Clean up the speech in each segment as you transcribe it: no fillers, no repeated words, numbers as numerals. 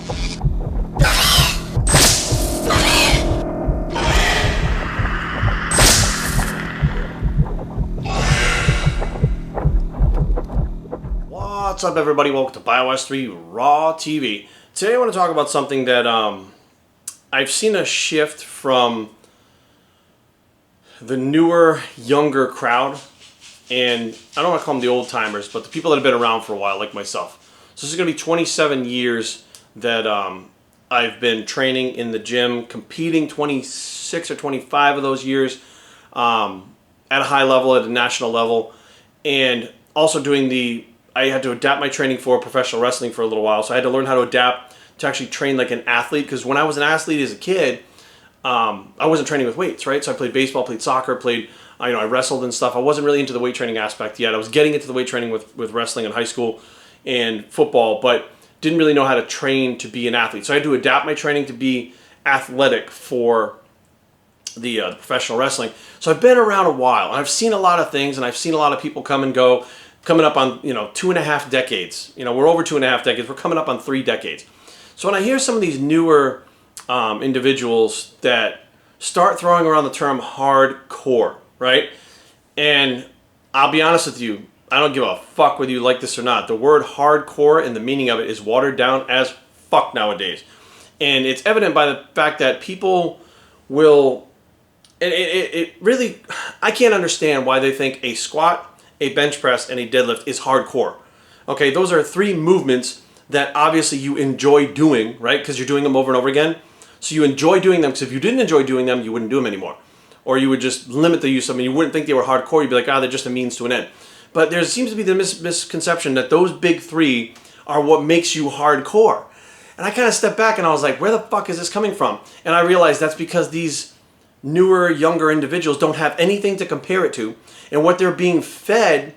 What's up, everybody? Welcome to BioS 3 Raw TV. Today I want to talk about something that I've seen a shift from the newer, younger crowd, and I don't want to call them the old timers, but the people that have been around for a while, like myself. So this is going to be 27 years that I've been training in the gym, competing 26 or 25 of those years at a high level, at a national level, and also doing I had to adapt my training for professional wrestling for a little while, so I had to learn how to adapt to actually train like an athlete, because when I was an athlete as a kid, I wasn't training with weights, right? So I played baseball, played soccer, I wrestled and stuff. I wasn't really into the weight training aspect yet. I was getting into the weight training with wrestling in high school and football, but didn't really know how to train to be an athlete. So I had to adapt my training to be athletic for the professional wrestling. So I've been around a while, and I've seen a lot of things, and I've seen a lot of people come and go, coming up on 2.5 decades. We're over 2.5 decades. We're coming up on 3 decades. So when I hear some of these newer individuals that start throwing around the term hardcore, right? And I'll be honest with you, I don't give a fuck whether you like this or not. The word hardcore and the meaning of it is watered down as fuck nowadays. And it's evident by the fact that people will, it really, I can't understand why they think a squat, a bench press, and a deadlift is hardcore. Okay, those are 3 movements that obviously you enjoy doing, right? Because you're doing them over and over again. So you enjoy doing them, because if you didn't enjoy doing them, you wouldn't do them anymore. Or you would just limit the use of them. You wouldn't think they were hardcore. You'd be like, they're just a means to an end. But there seems to be the misconception that those big 3 are what makes you hardcore. And I kind of stepped back and I was like, where the fuck is this coming from? And I realized that's because these newer, younger individuals don't have anything to compare it to. And what they're being fed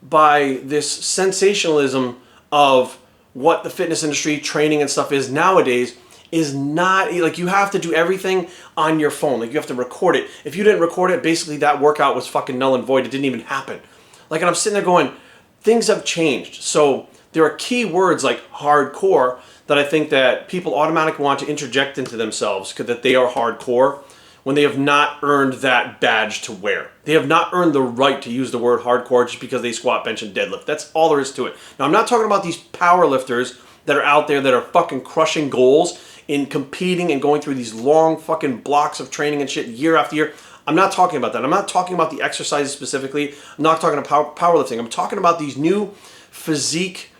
by this sensationalism of what the fitness industry, training and stuff is nowadays is not, like, you have to do everything on your phone. Like, you have to record it. If you didn't record it, basically that workout was fucking null and void. It didn't even happen. Like, and I'm sitting there going, things have changed. So there are key words like hardcore that I think that people automatically want to interject into themselves, because that they are hardcore, when they have not earned that badge to wear. They have not earned the right to use the word hardcore just because they squat, bench, and deadlift. That's all there is to it. Now, I'm not talking about these power lifters that are out there that are fucking crushing goals in competing and going through these long fucking blocks of training and shit year after year. I'm not talking about that. I'm not talking about the exercises specifically. I'm not talking about powerlifting. I'm talking about these new physique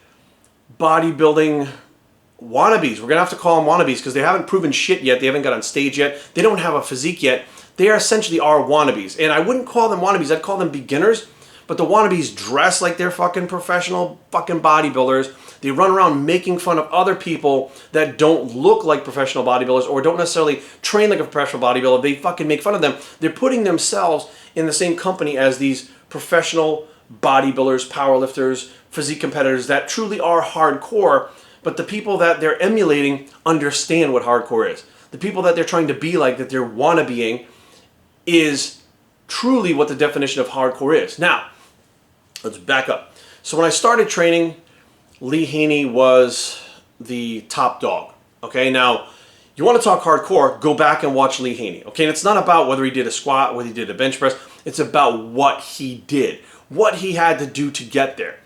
bodybuilding wannabes. We're going to have to call them wannabes because they haven't proven shit yet. They haven't got on stage yet. They don't have a physique yet. They are essentially our wannabes. And I wouldn't call them wannabes. I'd call them beginners. But the wannabes dress like they're fucking professional fucking bodybuilders. They run around making fun of other people that don't look like professional bodybuilders or don't necessarily train like a professional bodybuilder. They fucking make fun of them. They're putting themselves in the same company as these professional bodybuilders, powerlifters, physique competitors that truly are hardcore. But the people that they're emulating understand what hardcore is. The people that they're trying to be like, that they're wannabeing, is truly what the definition of hardcore is. Now, let's back up. So when I started training, Lee Haney was the top dog. Okay, now, you want to talk hardcore, go back and watch Lee Haney. Okay, and it's not about whether he did a squat, whether he did a bench press. It's about what he did, what he had to do to get there.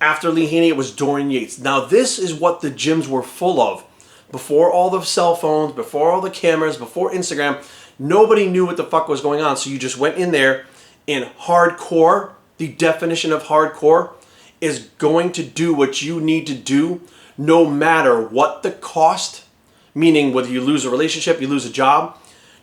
After Lee Haney, it was Dorian Yates. Now, this is what the gyms were full of. Before all the cell phones, before all the cameras, before Instagram, nobody knew what the fuck was going on. So you just went in there, and hardcore, the definition of hardcore, is going to do what you need to do no matter what the cost, meaning whether you lose a relationship, you lose a job,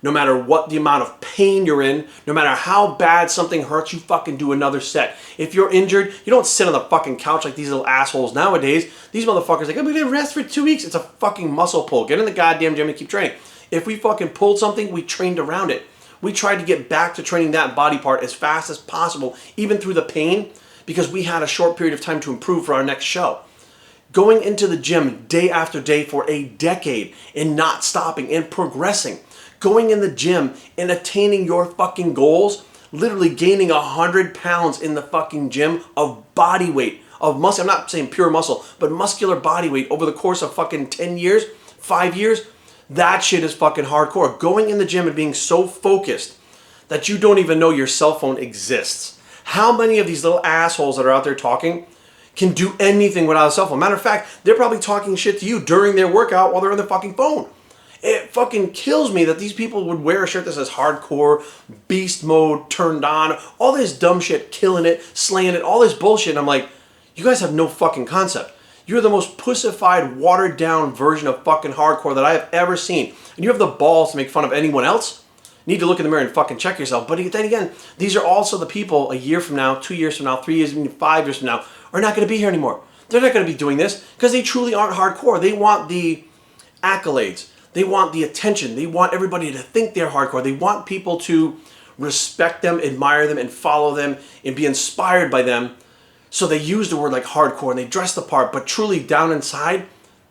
no matter what the amount of pain you're in, no matter how bad something hurts, you fucking do another set. If you're injured, you don't sit on the fucking couch like these little assholes nowadays. These motherfuckers like, I'm gonna rest for 2 weeks. It's a fucking muscle pull. Get in the goddamn gym and keep training. If we fucking pulled something, we trained around it. We tried to get back to training that body part as fast as possible, even through the pain, because we had a short period of time to improve for our next show. Going into the gym day after day for a decade and not stopping and progressing. Going in the gym and attaining your fucking goals, literally gaining 100 pounds in the fucking gym of body weight, of muscle. I'm not saying pure muscle, but muscular body weight over the course of fucking 10 years, 5 years. That shit is fucking hardcore. Going in the gym and being so focused that you don't even know your cell phone exists. How many of these little assholes that are out there talking can do anything without a cell phone? Matter of fact, they're probably talking shit to you during their workout while they're on their fucking phone. It fucking kills me that these people would wear a shirt that says hardcore, beast mode, turned on, all this dumb shit, killing it, slaying it, all this bullshit. And I'm like, you guys have no fucking concept. You're the most pussified, watered down version of fucking hardcore that I have ever seen. And you have the balls to make fun of anyone else? You need to look in the mirror and fucking check yourself. But then again, these are also the people a year from now, 2 years from now, 3 years, 5 years from now, are not going to be here anymore. They're not going to be doing this because they truly aren't hardcore. They want the accolades. They want the attention. They want everybody to think they're hardcore. They want people to respect them, admire them, and follow them, and be inspired by them. So they use the word like hardcore, and they dress the part, but truly down inside,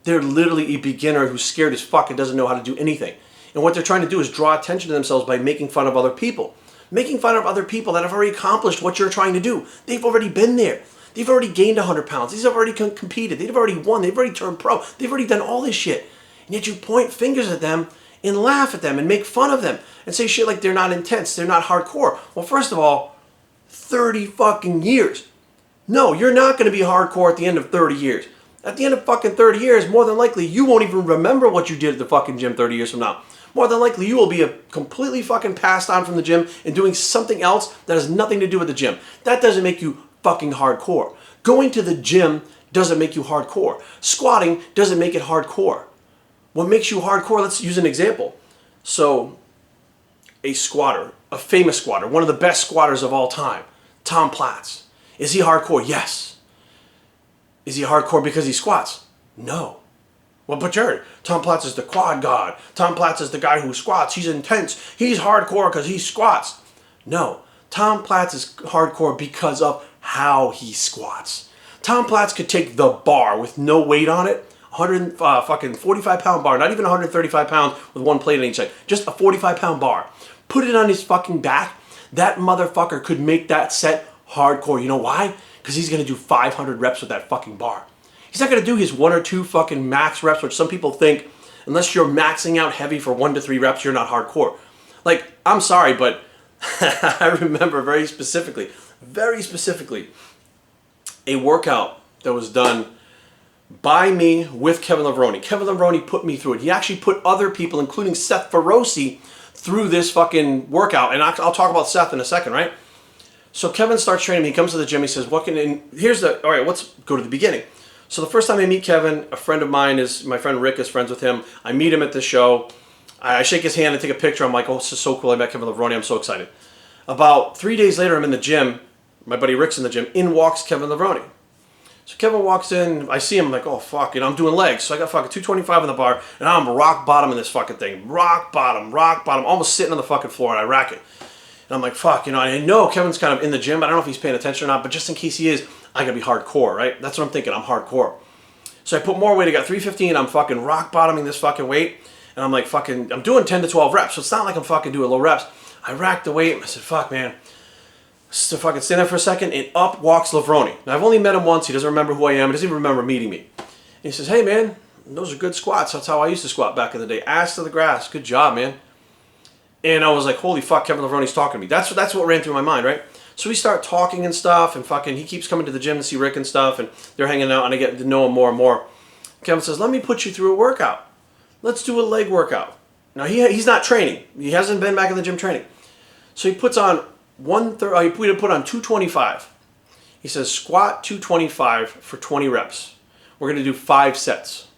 they're literally a beginner who's scared as fuck and doesn't know how to do anything. And what they're trying to do is draw attention to themselves by making fun of other people. Making fun of other people that have already accomplished what you're trying to do. They've already been there. They've already gained 100 pounds. They've already competed. They've already won. They've already turned pro. They've already done all this shit. And yet you point fingers at them and laugh at them and make fun of them and say shit like they're not intense, they're not hardcore. Well, first of all, 30 fucking years. No, you're not going to be hardcore at the end of 30 years. At the end of fucking 30 years, more than likely, you won't even remember what you did at the fucking gym 30 years from now. More than likely, you will be completely fucking passed on from the gym and doing something else that has nothing to do with the gym. That doesn't make you fucking hardcore. Going to the gym doesn't make you hardcore. Squatting doesn't make it hardcore. What makes you hardcore, let's use an example. So, a squatter, a famous squatter, one of the best squatters of all time, Tom Platz. Is he hardcore? Yes. Is he hardcore because he squats? No. Well, but Jared, Tom Platz is the quad god. Tom Platz is the guy who squats. He's intense. He's hardcore because he squats. No. Tom Platz is hardcore because of how he squats. Tom Platz could take the bar with no weight on it, fucking 45-pound bar, not even 135 pounds with one plate on each side, just a 45-pound bar. Put it on his fucking back. That motherfucker could make that set hardcore. You know why? Because he's going to do 500 reps with that fucking bar. He's not going to do his 1 or 2 fucking max reps, which some people think, unless you're maxing out heavy for 1 to 3 reps, you're not hardcore. Like, I'm sorry, but I remember very specifically, a workout that was done by me with Kevin Levrone. Kevin Levrone put me through it. He actually put other people, including Seth Feroce, through this fucking workout. And I'll talk about Seth in a second, right? So Kevin starts training me. He comes to the gym. He says, all right, let's go to the beginning. So the first time I meet Kevin, a friend of mine my friend Rick is friends with him. I meet him at the show. I shake his hand and take a picture. I'm like, oh, this is so cool. I met Kevin Levrone. I'm so excited. About 3 days later, I'm in the gym. My buddy Rick's in the gym. In walks Kevin Levrone. So Kevin walks in, I see him, I'm like, oh fuck, I'm doing legs. So I got fucking 225 on the bar, and I'm rock bottom in this fucking thing. Rock bottom, almost sitting on the fucking floor, and I rack it. And I'm like, fuck, I know Kevin's kind of in the gym, but I don't know if he's paying attention or not, but just in case he is, I gotta be hardcore, right? That's what I'm thinking, I'm hardcore. So I put more weight, I got 315, I'm fucking rock bottoming this fucking weight, and I'm like fucking, I'm doing 10 to 12 reps, so it's not like I'm fucking doing low reps. I racked the weight, I said, fuck man. So fucking stand there for a second, and up walks Levrone. Now, I've only met him once. He doesn't remember who I am. He doesn't even remember meeting me. And he says, hey, man, those are good squats. That's how I used to squat back in the day. Ass to the grass. Good job, man. And I was like, holy fuck, Kevin Levrone's talking to me. That's what ran through my mind, right? So we start talking and stuff, and fucking he keeps coming to the gym to see Rick and stuff, and they're hanging out, and I get to know him more and more. Kevin says, let me put you through a workout. Let's do a leg workout. Now, he's not training. He hasn't been back in the gym training. So he puts on he put on 225. He says squat 225 for 20 reps. We're going to do 5 sets.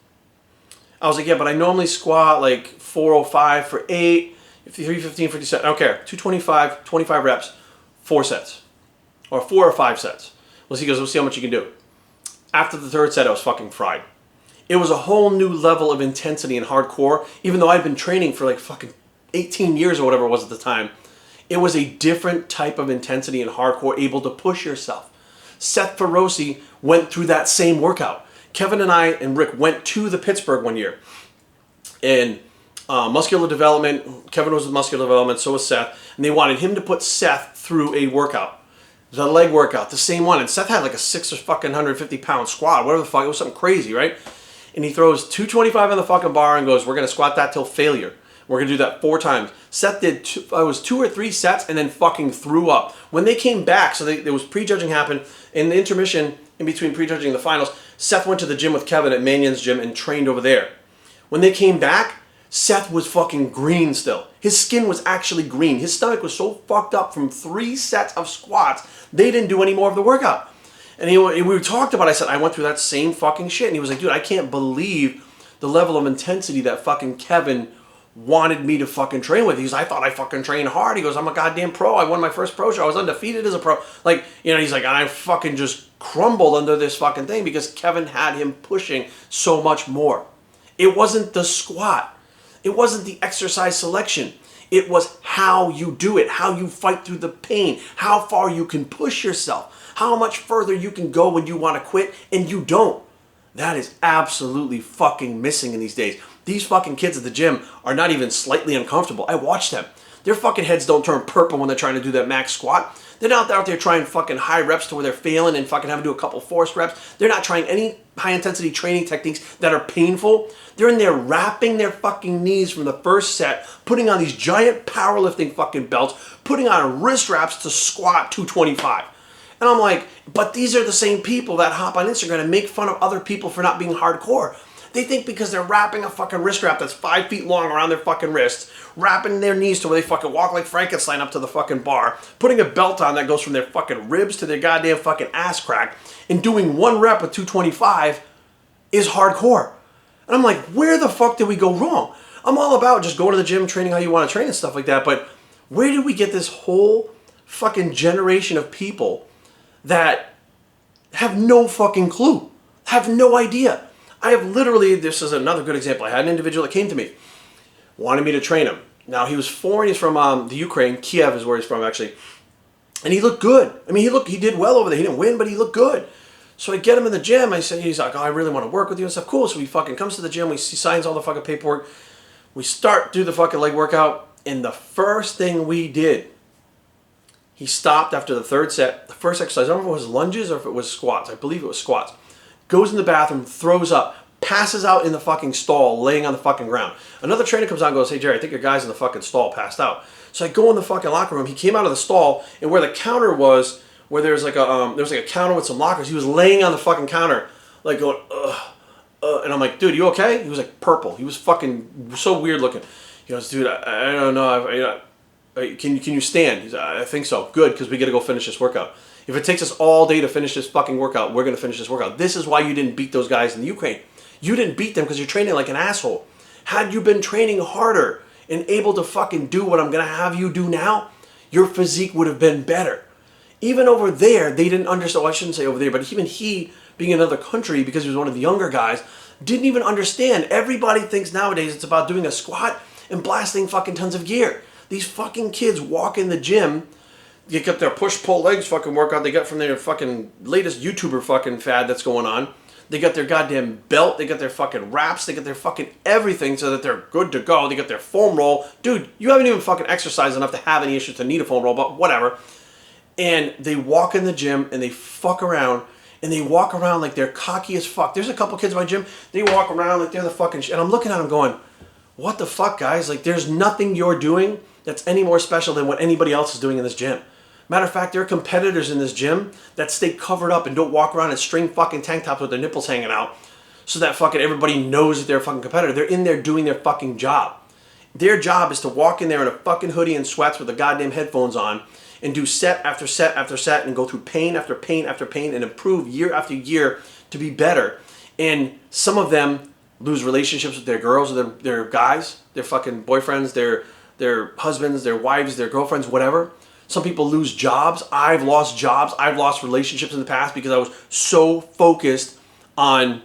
I was like, yeah, but I normally squat like 405 for 8, 315 for 7. I don't care. 225, 25 reps, 4 sets. Or 4 or 5 sets. He goes, we'll see how much you can do. After the 3rd set, I was fucking fried. It was a whole new level of intensity and hardcore, even though I'd been training for like fucking 18 years or whatever it was at the time. It was a different type of intensity and hardcore, able to push yourself. Seth Feroce went through that same workout. Kevin and I and Rick went to the Pittsburgh one year. And muscular development, Kevin was with muscular development, so was Seth. And they wanted him to put Seth through a workout. the leg workout, the same one. And Seth had like a 650-pound squat, whatever the fuck. It was something crazy, right? And he throws 225 on the fucking bar and goes, we're going to squat that till failure. We're going to do that 4 times. Seth did, it was 2 or 3 sets and then fucking threw up. When they came back, so there was prejudging happened. In the intermission, in between prejudging the finals, Seth went to the gym with Kevin at Mannion's gym and trained over there. When they came back, Seth was fucking green still. His skin was actually green. His stomach was so fucked up from 3 sets of squats, they didn't do any more of the workout. And we talked about it. I said, I went through that same fucking shit. And he was like, dude, I can't believe the level of intensity that fucking Kevin wanted me to fucking train with. He goes, I thought I fucking trained hard. He goes, I'm a goddamn pro. I won my first pro show. I was undefeated as a pro. Like, you know, he's like, I fucking just crumbled under this fucking thing because Kevin had him pushing so much more. It wasn't the squat. It wasn't the exercise selection. It was how you do it, how you fight through the pain, how far you can push yourself, how much further you can go when you want to quit and you don't. That is absolutely fucking missing in these days. These fucking kids at the gym are not even slightly uncomfortable. I watch them. Their fucking heads don't turn purple when they're trying to do that max squat. They're not out there trying fucking high reps to where they're failing and fucking having to do a couple forced reps. They're not trying any high intensity training techniques that are painful. They're in there wrapping their fucking knees from the first set, putting on these giant powerlifting fucking belts, putting on wrist wraps to squat 225. And I'm like, but these are the same people that hop on Instagram and make fun of other people for not being hardcore. They think because they're wrapping a fucking wrist wrap that's 5 feet long around their fucking wrists, wrapping their knees to where they fucking walk like Frankenstein up to the fucking bar, putting a belt on that goes from their fucking ribs to their goddamn fucking ass crack, and doing 1 rep with 225 is hardcore. And I'm like, where the fuck did we go wrong? I'm all about just going to the gym, training how you want to train and stuff like that, but where did we get this whole fucking generation of people that have no fucking clue, have no idea? I have literally, this is another good example. I had an individual that came to me, wanted me to train him. Now, he was foreign, he's from the Ukraine, Kiev is where he's from actually, and he looked good. I mean, he did well over there. He didn't win, but he looked good. So I get him in the gym. I said, he's like, oh, I really want to work with you and stuff. Cool. So he fucking comes to the gym. He signs all the fucking paperwork. We start through the fucking leg workout. And the first thing we did, he stopped after the 3rd set. The first exercise, I don't know if it was lunges or if it was squats. I believe it was squats. Goes in the bathroom, throws up, passes out in the fucking stall, laying on the fucking ground. Another trainer comes out and goes, hey, Jerry, I think your guy's in the fucking stall, passed out. So I go in the fucking locker room. He came out of the stall, and where the counter was, where there's like a counter with some lockers, he was laying on the fucking counter, like going, and I'm like, dude, you okay? He was like purple. He was fucking so weird looking. He goes, dude, I don't know. Can you stand? He's like, I think so. Good, because we got to go finish this workout. If it takes us all day to finish this fucking workout, we're going to finish this workout. This is why you didn't beat those guys in the Ukraine. You didn't beat them because you're training like an asshole. Had you been training harder and able to fucking do what I'm going to have you do now, your physique would have been better. Even over there, they didn't understand. Well, I shouldn't say over there, but even he, being in another country, because he was one of the younger guys, didn't even understand. Everybody thinks nowadays it's about doing a squat and blasting fucking tons of gear. These fucking kids walk in the gym, they get their push-pull legs fucking workout they got from their fucking latest YouTuber fucking fad that's going on. They got their goddamn belt, they got their fucking wraps, they got their fucking everything so that they're good to go. They got their foam roll. Dude, you haven't even fucking exercised enough to have any issues to need a foam roll, but whatever. And they walk in the gym and they fuck around and they walk around like they're cocky as fuck. There's a couple kids in my gym, they walk around like they're the fucking shit. And I'm looking at them going, what the fuck, guys? Like, there's nothing you're doing that's any more special than what anybody else is doing in this gym. Matter of fact, there are competitors in this gym that stay covered up and don't walk around in string fucking tank tops with their nipples hanging out so that fucking everybody knows that they're a fucking competitor. They're in there doing their fucking job. Their job is to walk in there in a fucking hoodie and sweats with the goddamn headphones on and do set after set after set and go through pain after pain after pain and improve year after year to be better. And some of them lose relationships with their girls or their guys, their fucking boyfriends, their husbands, their wives, their girlfriends, whatever. Some people lose jobs. I've lost jobs. I've lost relationships in the past because I was so focused on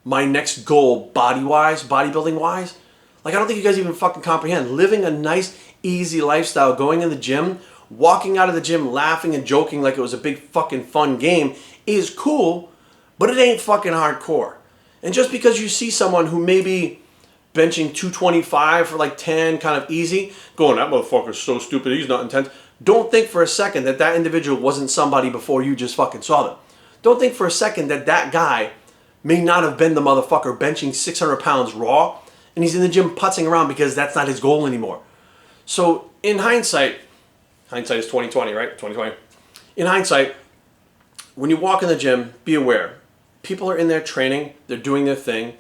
my next goal body-wise, bodybuilding-wise. Like, I don't think you guys even fucking comprehend. Living a nice, easy lifestyle, going in the gym, walking out of the gym laughing and joking like it was a big fucking fun game is cool, but it ain't fucking hardcore. And just because you see someone who maybe benching 225 for like 10, kind of easy, going, that motherfucker's so stupid, he's not intense. Don't think for a second that that individual wasn't somebody before you just fucking saw them. Don't think for a second that that guy may not have been the motherfucker benching 600 pounds raw and he's in the gym putzing around because that's not his goal anymore. So in hindsight is 2020, right? 2020. In hindsight, when you walk in the gym, be aware. People are in there training, they're doing their thing.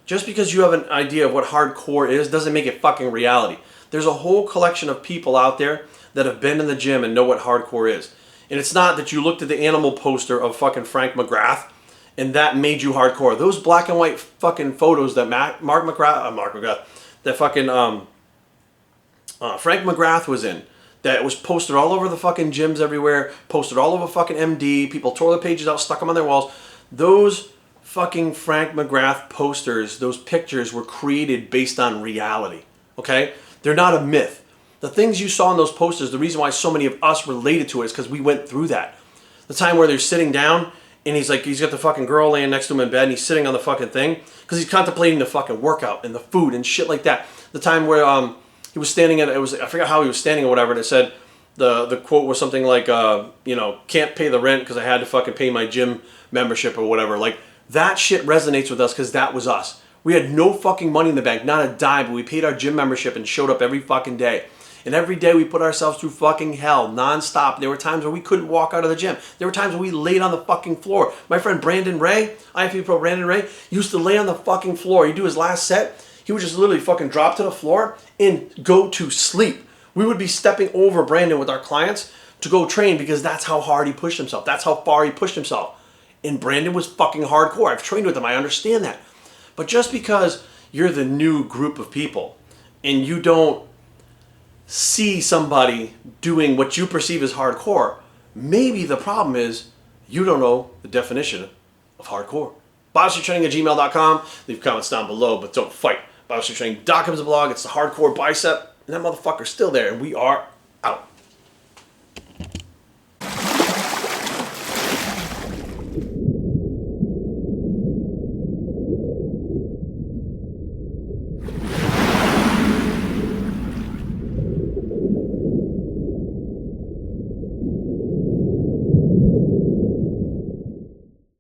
Just because you have an idea of what hardcore is doesn't make it fucking reality. There's a whole collection of people out there that have been in the gym and know what hardcore is. And it's not that you looked at the animal poster of fucking Frank McGrath and that made you hardcore. Those black and white fucking photos that Frank McGrath was in, that was posted all over the fucking gyms everywhere, posted all over fucking MD, people tore the pages out, stuck them on their walls. Those fucking Frank McGrath posters, those pictures were created based on reality, okay? They're not a myth. The things you saw in those posters, the reason why so many of us related to it is because we went through that. The time where they're sitting down and he's got the fucking girl laying next to him in bed and he's sitting on the fucking thing because he's contemplating the fucking workout and the food and shit like that. The time where he was standing at, I forgot how he was standing or whatever, and it said, the quote was something like, can't pay the rent because I had to fucking pay my gym membership or whatever. Like, that shit resonates with us because that was us. We had no fucking money in the bank, not a dime, but we paid our gym membership and showed up every fucking day. And every day we put ourselves through fucking hell, nonstop. There were times where we couldn't walk out of the gym. There were times where we laid on the fucking floor. My friend Brandon Ray, IFB Pro Brandon Ray, used to lay on the fucking floor. He'd do his last set. He would just literally fucking drop to the floor and go to sleep. We would be stepping over Brandon with our clients to go train because that's how hard he pushed himself. That's how far he pushed himself. And Brandon was fucking hardcore. I've trained with him. I understand that. But just because you're the new group of people and you don't see somebody doing what you perceive as hardcore, maybe the problem is you don't know the definition of hardcore. BioStrengthTraining@gmail.com. Leave comments down below, but don't fight. BioStrengthTraining.com is a blog. It's the hardcore bicep, and that motherfucker's still there, and we are out.